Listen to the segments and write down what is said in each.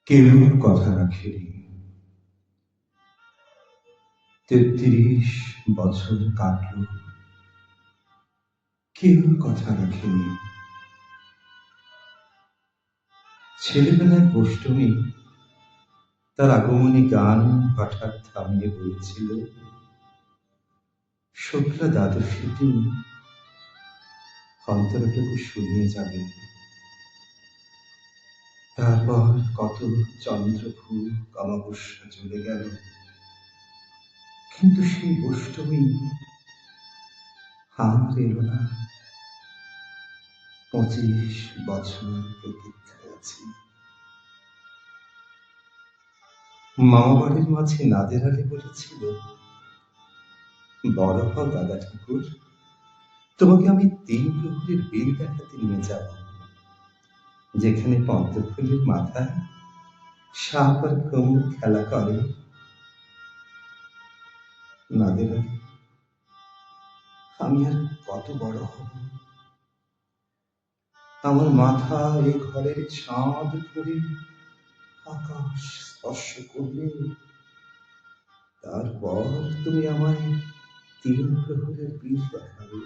কেউ কথা রাখেনি। ৩৩ বছর কাটল, কেউ কথা রাখেনি। ছেলেবেলায় গোষ্ঠমী তার আগমনী গান হঠাৎ থামিয়ে বলছিল, শুক্লা দ্বাদশীর দিন অন্তরটুকু শুনিয়ে যাবে। তারপর কত চন্দ্রভূ অমাবস্যা চলে গেল, কিন্তু সেই গোষ্ঠমী আর এলো না। ২৫ বছর প্রতীক্ষায় আছি। মামাবাড়ির মাঝে নাদের আলী বলেছিল, বড় হও দাদা ঠাকুর, তোমাকে আমি ৩ প্রহরের বেল দেখাতে নিয়ে যাব, যেখানে পদ্মফুলের মাথায় সাপ আর কুমুর খেলা করে। নাদের আলী, আমি আর কত বড় হব? আমার মাথা এই ঘরের ছাদ ধরে আকাশ স্পর্শ করবে, তারপর তুমি আমায় ৩ প্রহরের বিল দেখাবে।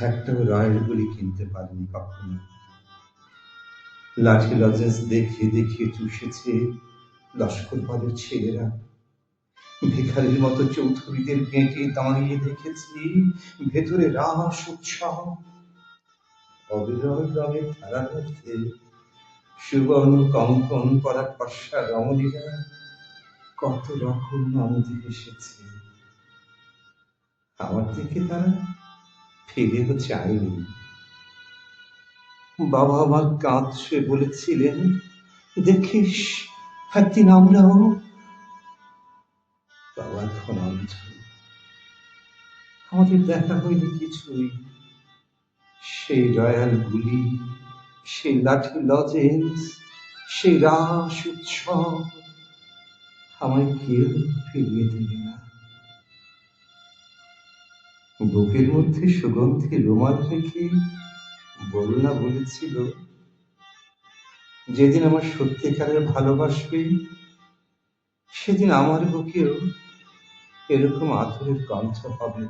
একটাও রয়্যাল গুলি কিনতে পারিনি কখনো। লাঠি লজেন্স দেখিয়ে দেখিয়ে চুষেছে লস্কর বালের ছেলেরা। ভিখারির মতো চৌধুরীদের গেঁটে দাঁড়িয়ে দেখেছি ভেতরে রাস উৎসব। অবিরল রঙের খেলার মধ্যে সুবর্ণ কঙ্কন পরা ফর্সা রমণীরা কত রকম আনন্দে এসেছে। আমার দিকে তারা ফিরেও চায়নি। বাবা আমার কাঁদছে বলেছিলেন, দেখিস একদিন আমরাও। বাবা এখন অন্ধ, আমাদের দেখা হয়নি কিছুই। সেই রয়্যাল গুলি, সেই লাঠি লজেন্স, সেই রাস উৎসব আমায় কেউ ফিরিয়ে দেবে না। বুকের মধ্যে সুগন্ধি রুমাল রেখে বরুণা বলেছিল, যেদিন আমার সত্যিকারের ভালোবাসবে, সেদিন আমার বুকেও এরকম আদরের গন্ধ হবে।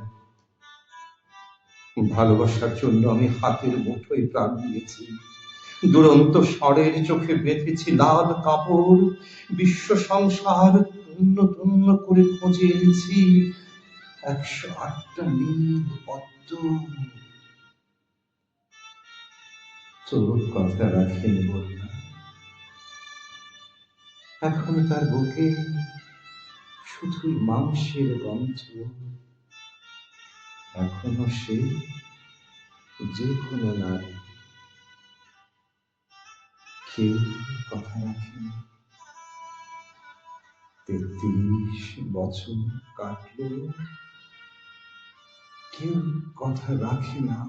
ভালোবাসার জন্য আমি হাতের মুঠোয় প্রাণ দিয়েছি, দুরন্ত স্বরের চোখে বেঁধেছি লাল কাপড়, বিশ্ব সংসার ধন্য ধন্য করে খুঁজে এনেছি ১০৮টা নীল পদ্ম। তোর কথা রাখেনি বলনা, এখন তার বুকে শুধুই মাংসের গন্ধ। এখনো সে যে কোনো নারী, কেউ কথা রাখেনি। ৩৩ বছর কাটল, কেউ কথা রাখে না।